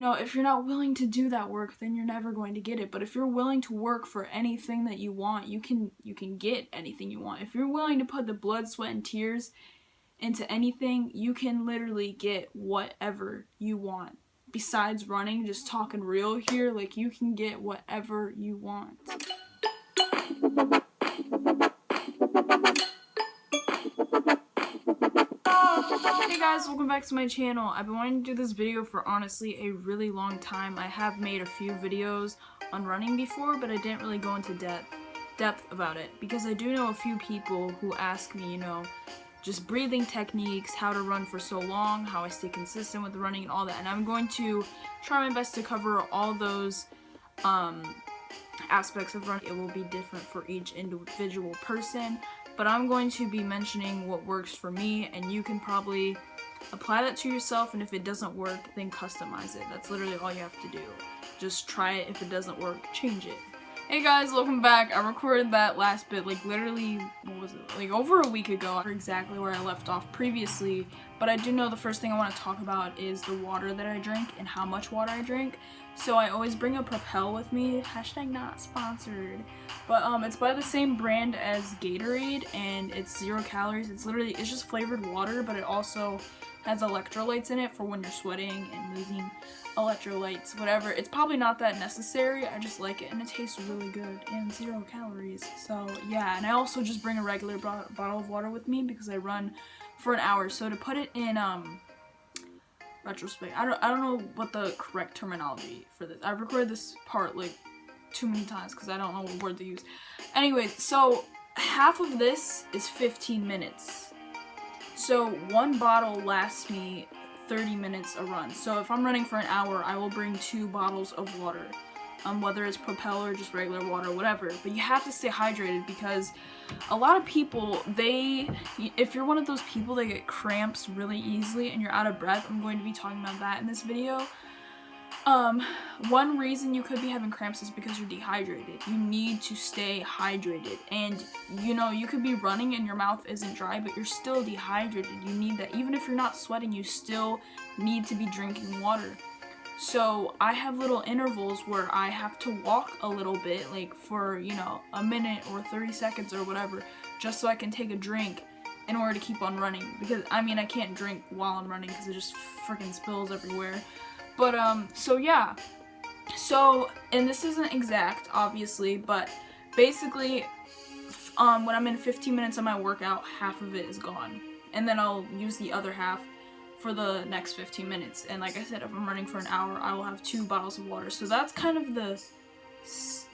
No, if you're not willing to do that work, then you're never going to get it. But if you're willing to work for anything that you want, you can get anything you want. If you're willing to put the blood, sweat, and tears into anything, you can literally get whatever you want. Besides running, just talking real here, like you can get whatever you want. Hey guys, welcome back to my channel. I've been wanting to do this video for honestly a really long time. I have made a few videos on running before, but I didn't really go into depth about it because I do know a few people who ask me, just breathing techniques, how to run for so long, how I stay consistent with running and all that. And I'm going to try my best to cover all those aspects of running. It will be different for each individual person, but I'm going to be mentioning what works for me, and you can probably apply that to yourself, and if it doesn't work, then customize it. That's literally all you have to do. Just try it. If it doesn't work, change it. Hey guys, welcome back. I recorded that last bit like literally, what was it, like over a week ago, exactly where I left off previously, but I do know the first thing I want to talk about is the water that I drink and how much water I drink. So I always bring a Propel with me, hashtag not sponsored, but it's by the same brand as Gatorade, and it's 0 calories. It's just flavored water, but it also has electrolytes in it for when you're sweating and losing electrolytes, whatever. It's probably not that necessary, I just like it, and it tastes really good, and 0 calories. So yeah, and I also just bring a regular bottle of water with me because I run for an hour. So to put it in retrospect, I don't know what the correct terminology for this. I've recorded this part like too many times because I don't know what word to use. Anyways, so half of this is 15 minutes. So one bottle lasts me 30 minutes a run. So if I'm running for an hour, I will bring 2 bottles of water. Whether it's Propel or just regular water, whatever. But you have to stay hydrated because a lot of people, if you're one of those people that get cramps really easily and you're out of breath, I'm going to be talking about that in this video. One reason you could be having cramps is because you're dehydrated. You need to stay hydrated, and you could be running and your mouth isn't dry, but you're still dehydrated. You need that. Even if you're not sweating, you still need to be drinking water. So I have little intervals where I have to walk a little bit, like for, a minute or 30 seconds or whatever, just so I can take a drink in order to keep on running. Because, I can't drink while I'm running because it just freaking spills everywhere. But, so yeah. So, and this isn't exact, obviously, but basically, when I'm in 15 minutes of my workout, half of it is gone. And then I'll use the other half for the next 15 minutes. And like I said, if I'm running for an hour, I will have 2 bottles of water. So that's kind of the,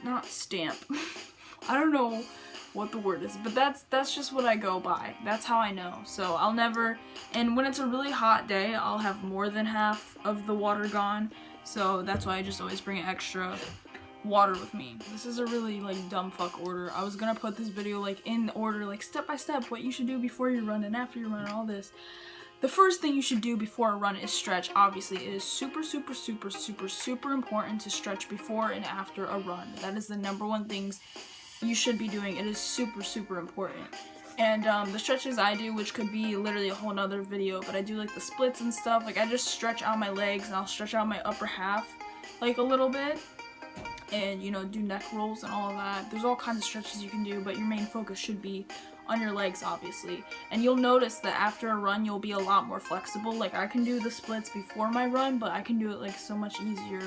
not stamp. I don't know what the word is, but that's just what I go by. That's how I know. So I'll never, and when it's a really hot day, I'll have more than half of the water gone. So that's why I just always bring extra water with me. This is a really dumb fuck order. I was gonna put this video in order, step by step, what you should do before you run and after you run and all this. The first thing you should do before a run is stretch. Obviously, it is super, super, super, super, super important to stretch before and after a run. That is the #1 things you should be doing. It is super, super important. And the stretches I do, which could be literally a whole nother video, but I do the splits and stuff. I just stretch out my legs, and I'll stretch out my upper half a little bit, and do neck rolls and all of that. There's all kinds of stretches you can do, but your main focus should be on your legs, obviously. And you'll notice that after a run, you'll be a lot more flexible. I can do the splits before my run, but I can do it so much easier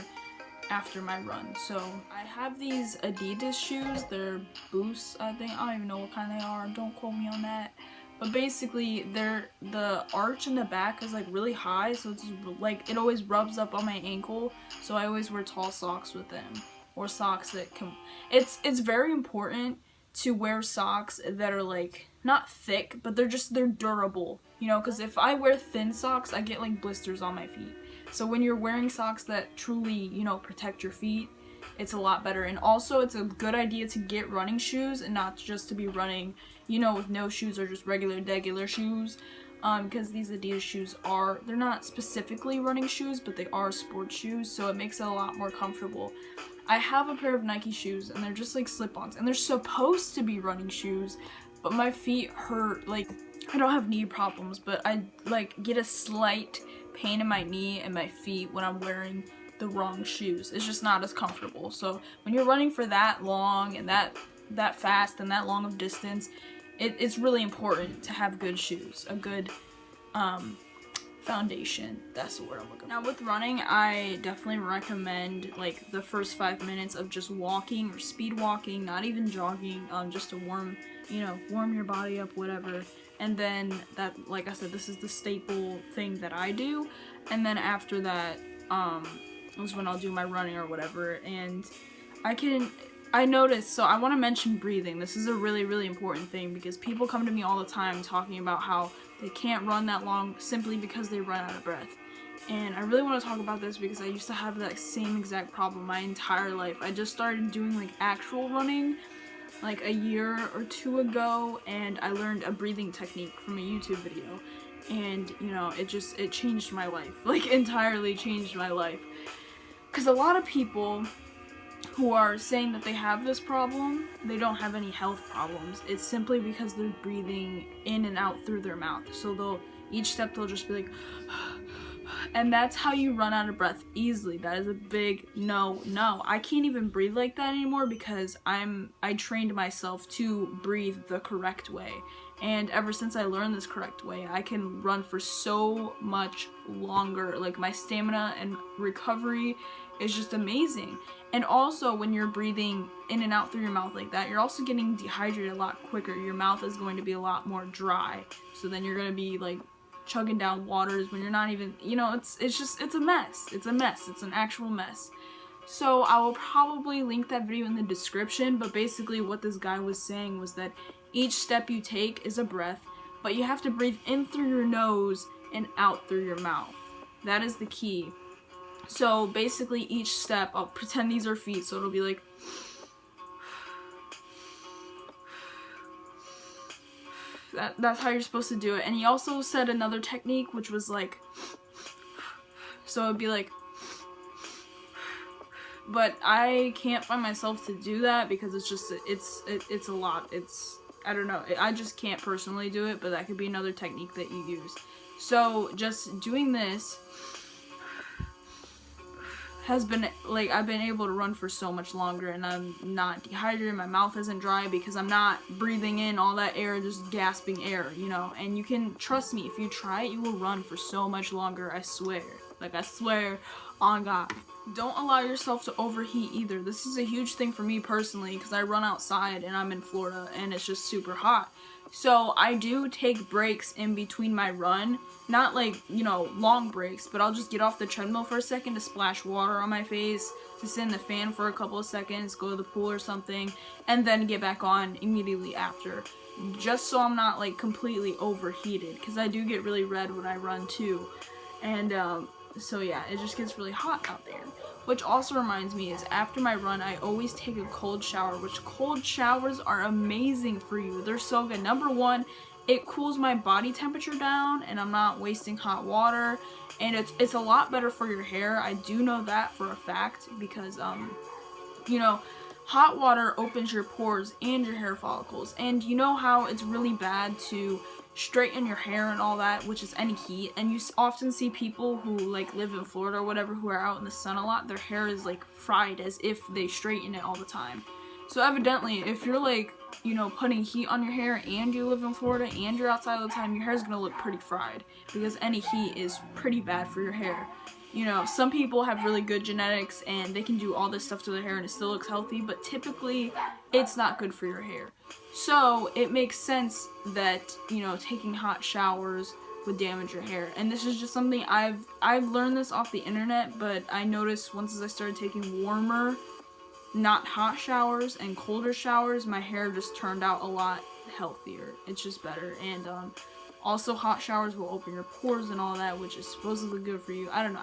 after my run. So I have these Adidas shoes. They're Boosts, I think. I don't even know what kind they are. Don't quote me on that. But basically, the arch in the back is really high, so it's it always rubs up on my ankle. So I always wear tall socks with them, or socks that can. It's very important to wear socks that are not thick, but they're durable. Because if I wear thin socks, I get blisters on my feet. So when you're wearing socks that truly, protect your feet, it's a lot better. And also, it's a good idea to get running shoes and not just to be running, with no shoes or just regular shoes. Because these Adidas shoes they're not specifically running shoes, but they are sports shoes, so it makes it a lot more comfortable. I have a pair of Nike shoes, and they're just slip-ons, and they're supposed to be running shoes, but my feet hurt. I don't have knee problems, but I get a slight pain in my knee and my feet when I'm wearing the wrong shoes. It's just not as comfortable. So when you're running for that long and that fast and that long of distance, it's really important to have good shoes, a good foundation. That's the word I'm looking for. Now with running, I definitely recommend like the first 5 minutes of just walking or speed walking, not even jogging, just to warm your body up, whatever. And then that, like I said, this is the staple thing that I do. And then after that is when I'll do my running or whatever. And I noticed, so I want to mention breathing. This is a really, really important thing because people come to me all the time talking about how they can't run that long simply because they run out of breath. And I really want to talk about this because I used to have that same exact problem my entire life. I just started doing like actual running like a year or two ago, and I learned a breathing technique from a YouTube video. And, you know, it changed my life, like entirely changed my life. Because a lot of people who are saying that they have this problem, they don't have any health problems. It's simply because they're breathing in and out through their mouth. So each step they'll just be like, and that's how you run out of breath easily. That is a big no. I can't even breathe like that anymore because I trained myself to breathe the correct way. And ever since I learned this correct way, I can run for so much longer. Like my stamina and recovery is just amazing. And also when you're breathing in and out through your mouth like that, you're also getting dehydrated a lot quicker. Your mouth is going to be a lot more dry. So then you're going to be like chugging down waters when you're not even, you know, it's a mess. It's a mess. It's an actual mess. So I will probably link that video in the description, but basically what this guy was saying was that each step you take is a breath, but you have to breathe in through your nose and out through your mouth. That is the key. So basically each step, I'll pretend these are feet, so it'll be like, that's how you're supposed to do it. And he also said another technique, which was like, so it'd be like, but I can't find myself to do that because it's just, it's a lot. I don't know, I just can't personally do it, but that could be another technique that you use. So just doing this has been, like, I've been able to run for so much longer, and I'm not dehydrated, my mouth isn't dry because I'm not breathing in all that air, just gasping air, you know. And you can, trust me, if you try it, you will run for so much longer, I swear. Like, I swear on God. Don't allow yourself to overheat either. This is a huge thing for me personally because I run outside and I'm in Florida and it's just super hot. So I do take breaks in between my run, not like, you know, long breaks, but I'll just get off the treadmill for a second to splash water on my face, to sit in the fan for a couple of seconds, go to the pool or something, and then get back on immediately after, just so I'm not like completely overheated, because I do get really red when I run too. And so yeah, it just gets really hot out there. Which also reminds me is after my run, I always take a cold shower, which cold showers are amazing for you. They're so good. Number one, it cools my body temperature down and I'm not wasting hot water. And it's a lot better for your hair. I do know that for a fact because, you know, hot water opens your pores and your hair follicles. And you know how it's really bad to straighten your hair and all that, which is any heat, and you often see people who like live in Florida or whatever who are out in the sun a lot, their hair is like fried as if they straighten it all the time. So evidently if you're like, you know, putting heat on your hair and you live in Florida and you're outside all the time, your hair is gonna look pretty fried because any heat is pretty bad for your hair. You know, some people have really good genetics and they can do all this stuff to their hair and it still looks healthy, but typically it's not good for your hair. So it makes sense that, you know, taking hot showers would damage your hair. And this is just something I've learned this off the internet, but I noticed once as I started taking warmer, not hot showers and colder showers, my hair just turned out a lot healthier. It's just better. And also hot showers will open your pores and all that, which is supposedly good for you. I don't know.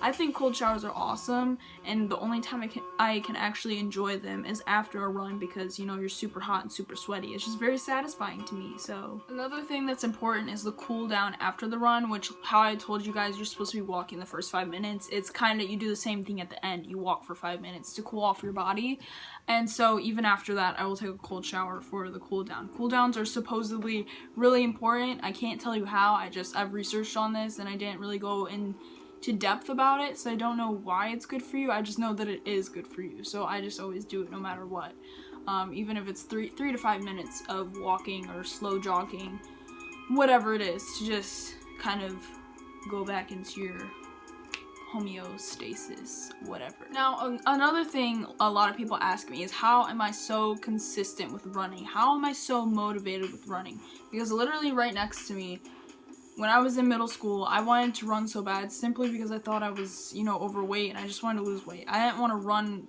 I think cold showers are awesome, and the only time I can actually enjoy them is after a run because, you know, you're super hot and super sweaty. It's just very satisfying to me. So another thing that's important is the cool down after the run, which how I told you guys you're supposed to be walking the first 5 minutes. It's kind of, you do the same thing at the end. You walk for 5 minutes to cool off your body. And so even after that, I will take a cold shower for the cool down. Cool downs are supposedly really important. I can't tell you how. I've researched on this and I didn't really go into to depth about it, so I don't know why it's good for you. I just know that it is good for you, so I just always do it no matter what. Even if it's 3 to 5 minutes of walking or slow jogging, whatever it is, to just kind of go back into your homeostasis, whatever. Now, another thing a lot of people ask me is, how am I so consistent with running? How am I so motivated with running? Because literally right next to me, when I was in middle school, I wanted to run so bad simply because I thought I was, overweight, and I just wanted to lose weight. I didn't want to run,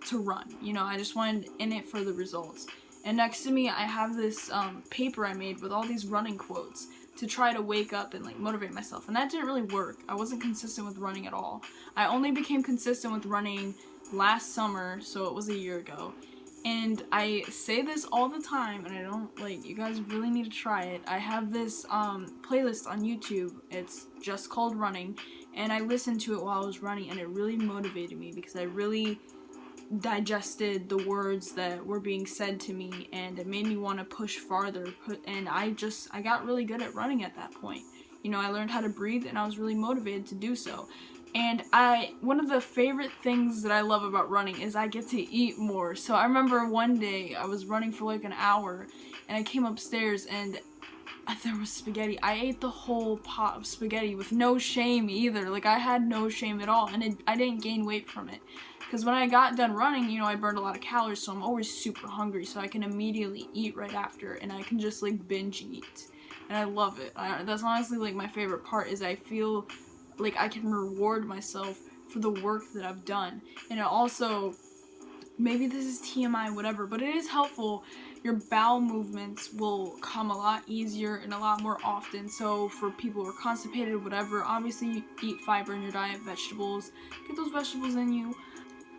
I just wanted in it for the results. And next to me, I have this paper I made with all these running quotes to try to wake up and motivate myself, and that didn't really work. I wasn't consistent with running at all. I only became consistent with running last summer, so it was a year ago. And I say this all the time, and I don't, you guys really need to try it. I have this playlist on YouTube. It's just called Running, and I listened to it while I was running, and it really motivated me because I really digested the words that were being said to me, and it made me want to push farther, and I got really good at running at that point. I learned how to breathe, and I was really motivated to do so. And one of the favorite things that I love about running is I get to eat more. So I remember one day I was running for an hour, and I came upstairs and there was spaghetti. I ate the whole pot of spaghetti with no shame either. I had no shame at all, and I didn't gain weight from it. Because when I got done running, I burned a lot of calories, so I'm always super hungry, so I can immediately eat right after, and I can just binge eat. And I love it. That's honestly my favorite part, is I feel like I can reward myself for the work that I've done. And it also, maybe this is TMI, whatever, but it is helpful. Your bowel movements will come a lot easier and a lot more often. So for people who are constipated, whatever, obviously eat fiber in your diet, vegetables, get those vegetables in you.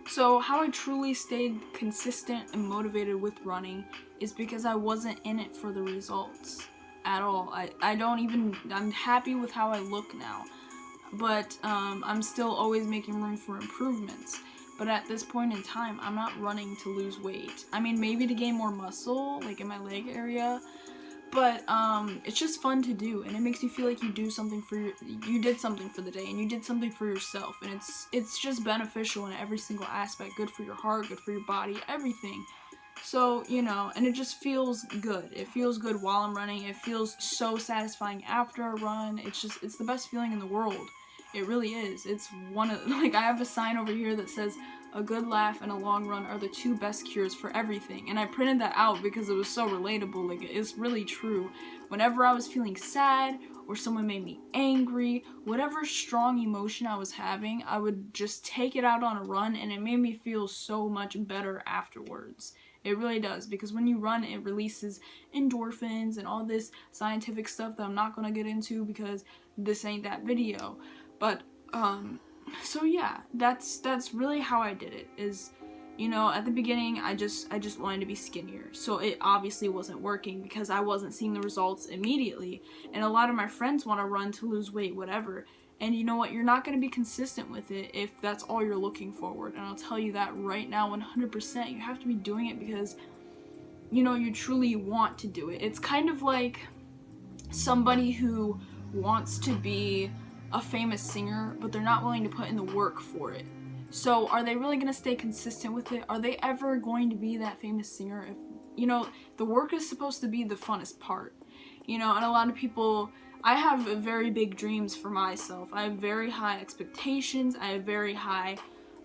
So how I truly stayed consistent and motivated with running is because I wasn't in it for the results at all. I'm happy with how I look now, but I'm still always making room for improvements. But at this point in time, I'm not running to lose weight. I mean, maybe to gain more muscle, in my leg area, but it's just fun to do, and it makes you feel like you did something for the day, and you did something for yourself, and it's just beneficial in every single aspect. Good for your heart, good for your body, everything. So, and it just feels good. It feels good while I'm running. It feels so satisfying after a run. It's the best feeling in the world. It really is. It's one of, I have a sign over here that says, "A good laugh and a long run are the 2 best cures for everything." And I printed that out because it was so relatable. It's really true. Whenever I was feeling sad, or someone made me angry, whatever strong emotion I was having, I would just take it out on a run, and it made me feel so much better afterwards. It really does, because when you run, it releases endorphins and all this scientific stuff that I'm not going to get into because this ain't that video. But, so yeah, that's really how I did it, is, at the beginning, I just wanted to be skinnier. So it obviously wasn't working because I wasn't seeing the results immediately. And a lot of my friends want to run to lose weight, whatever. And you know what? You're not going to be consistent with it if that's all you're looking forward. And I'll tell you that right now, 100%. You have to be doing it because, you truly want to do it. It's kind of like somebody who wants to be a famous singer, but they're not willing to put in the work for it. So are they really going to stay consistent with it? Are they ever going to be that famous singer? If, the work is supposed to be the funnest part, and a lot of people, I have very big dreams for myself. I have very high expectations. I have very high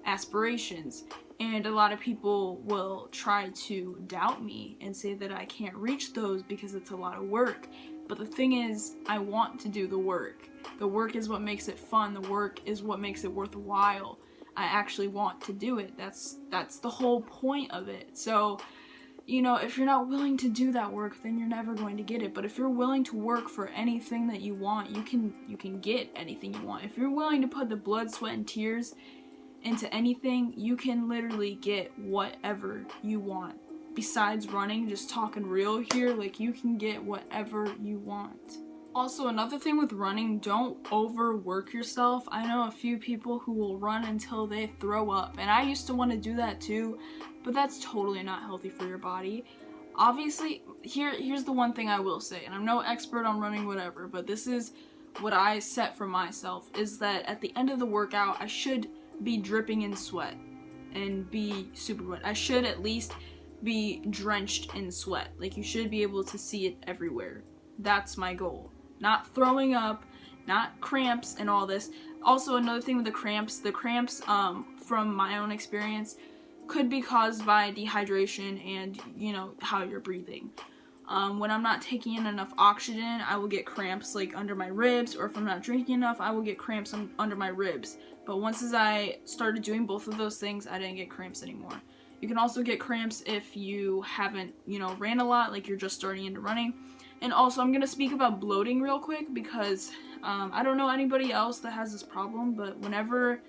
aspirations. And a lot of people will try to doubt me and say that I can't reach those because it's a lot of work. But the thing is, I want to do the work. The work is what makes it fun. The work is what makes it worthwhile. I actually want to do it. That's the whole point of it. So, if you're not willing to do that work, then you're never going to get it. But if you're willing to work for anything that you want, you can get anything you want. If you're willing to put the blood, sweat, and tears into anything, you can literally get whatever you want. Besides running, just talking real here, you can get whatever you want. Also, another thing with running, don't overwork yourself. I know a few people who will run until they throw up, and I used to want to do that too, but that's totally not healthy for your body. Obviously, here's the one thing I will say, and I'm no expert on running, whatever, but this is what I set for myself is that at the end of the workout, I should be dripping in sweat and be super wet. I should at least be drenched in sweat. Like, you should be able to see it everywhere. That's my goal. Not throwing up, not cramps and all this. Also, another thing with the cramps from my own experience could be caused by dehydration and, you know, how you're breathing. When I'm not taking in enough oxygen, I will get cramps like under my ribs, or if I'm not drinking enough, I will get cramps under my ribs. But once as I started doing both of those things, I didn't get cramps anymore. You can also get cramps if you haven't, you know, ran a lot, like you're just starting into running. And also, I'm going to speak about bloating real quick because I don't know anybody else that has this problem, but whenever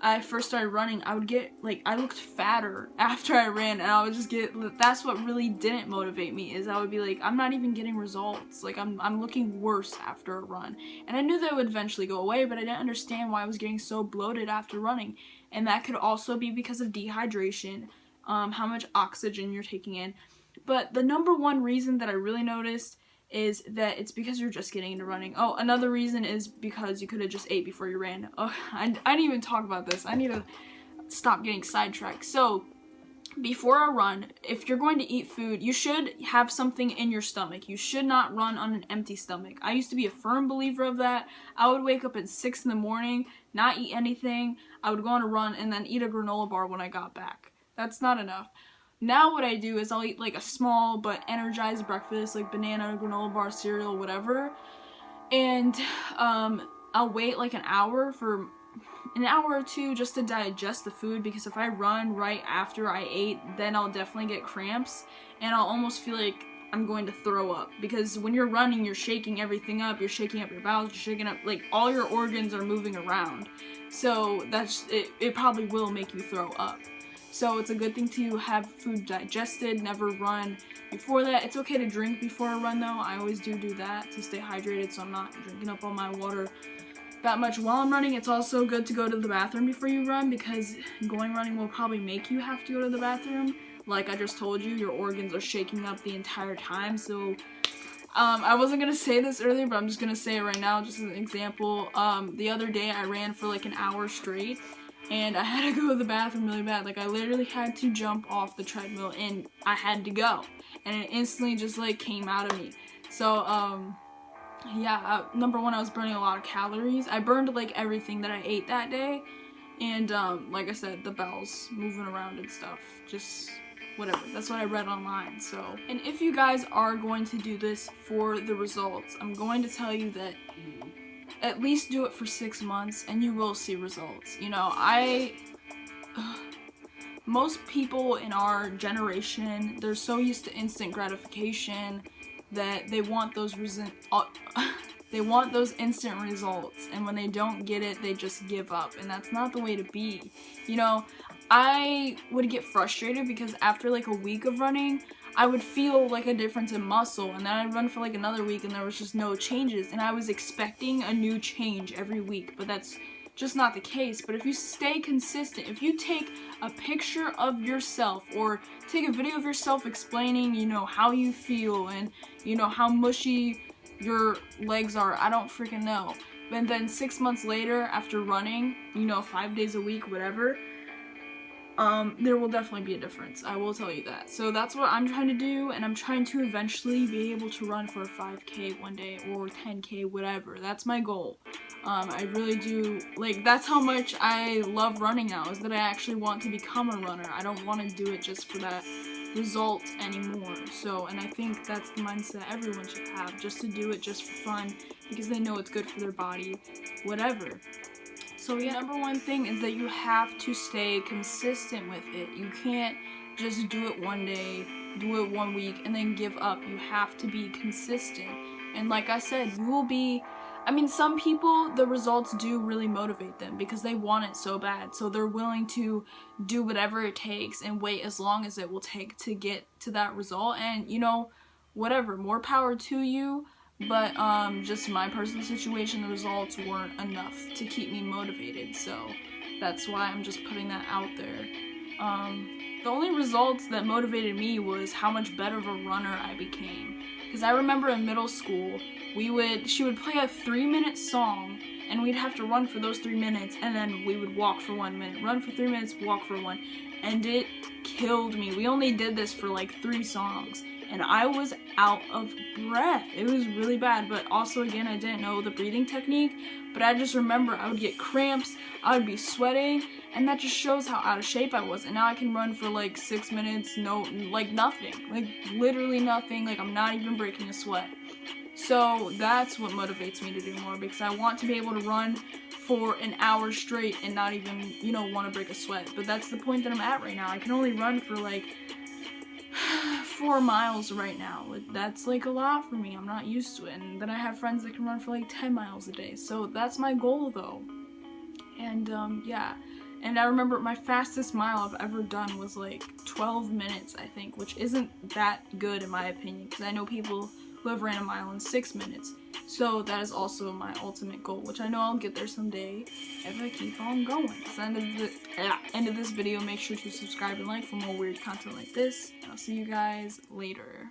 I first started running, I would get, like, I looked fatter after I ran, and I would just get, that's what really didn't motivate me, is I would be like, I'm not even getting results, like, I'm looking worse after a run. And I knew that would eventually go away, but I didn't understand why I was getting so bloated after running. And that could also be because of dehydration, how much oxygen you're taking in. But the number one reason that I really noticed is that it's because you're just getting into running. Oh, another reason is because you could have just ate before you ran. Oh, I didn't even talk about this. I need to stop getting sidetracked. So, before a run, if you're going to eat food, you should have something in your stomach. You should not run on an empty stomach. I used to be a firm believer of that. I would wake up at 6 in the morning, not eat anything. I would go on a run and then eat a granola bar when I got back. That's not enough. Now what I do is I'll eat like a small but energized breakfast, like banana, granola bar, cereal, whatever. And I'll wait like an hour or two just to digest the food, because if I run right after I ate, then I'll definitely get cramps and I'll almost feel like I'm going to throw up, because when you're running, you're shaking everything up. You're shaking up your bowels, you're shaking up, like, all your organs are moving around. So that's it probably will make you throw up. So it's a good thing to have food digested, never run before that. It's okay to drink before a run though. I always do that to stay hydrated, so I'm not drinking up all my water that much while I'm running. It's also good to go to the bathroom before you run, because going running will probably make you have to go to the bathroom. Like I just told you, your organs are shaking up the entire time. So I wasn't going to say this earlier, but I'm just going to say it right now, just as an example. The other day I ran for like an hour straight, and I had to go to the bathroom really bad. Like, I literally had to jump off the treadmill, and I had to go. And it instantly just, like, came out of me. So, yeah, number one, I was burning a lot of calories. I burned, like, everything that I ate that day. And, like I said, the bowels moving around and stuff. Just whatever. That's what I read online, so. And if you guys are going to do this for the results, I'm going to tell you that at least do it for 6 months and you will see results. You know, most people in our generation, they're so used to instant gratification that they want those they want those instant results, and when they don't get it, they just give up, and that's not the way to be. You know, I would get frustrated because after like a week of running, I would feel like a difference in muscle, and then I'd run for like another week and there was just no changes, and I was expecting a new change every week, but that's just not the case. But if you stay consistent, if you take a picture of yourself or take a video of yourself explaining, you know, how you feel and, you know, how mushy your legs are, I don't freaking know. And then 6 months later, after running, you know, 5 days a week, whatever, there will definitely be a difference. I will tell you that. So that's what I'm trying to do, and I'm trying to eventually be able to run for a 5K one day or 10K, whatever. That's my goal. I really do, like, that's how much I love running now, is that I actually want to become a runner. I don't want to do it just for that result anymore. So, and I think that's the mindset everyone should have, just to do it just for fun, because they know it's good for their body, whatever. So yeah, number one thing is that you have to stay consistent with it. You can't just do it one day, do it 1 week, and then give up. You have to be consistent. And like I said, you will be, I mean, some people, the results do really motivate them because they want it so bad. So they're willing to do whatever it takes and wait as long as it will take to get to that result. And, you know, whatever, more power to you. But just in my personal situation, the results weren't enough to keep me motivated, so that's why I'm just putting that out there. The only results that motivated me was how much better of a runner I became. Because I remember in middle school, she would play a 3-minute song, and we'd have to run for those 3 minutes, and then we would walk for 1 minute. Run for 3 minutes, walk for 1. And it killed me. We only did this for like 3 songs, and I was out of breath. It was really bad, but also, again, I didn't know the breathing technique, but I just remember I would get cramps, I would be sweating, and that just shows how out of shape I was. And now I can run for like 6 minutes, like nothing, like literally nothing, like I'm not even breaking a sweat. So that's what motivates me to do more, because I want to be able to run for an hour straight and not even, want to break a sweat. But that's the point that I'm at right now. I can only run for like 4 miles right now. That's like a lot for me. I'm not used to it. And then I have friends that can run for like 10 miles a day. So that's my goal though. And yeah. And I remember my fastest mile I've ever done was like 12 minutes, I think, which isn't that good in my opinion, because I know people who have ran a mile in 6 minutes. So that is also my ultimate goal, which I know I'll get there someday if I keep on going. So end of this video, make sure to subscribe and like for more weird content like this. And I'll see you guys later.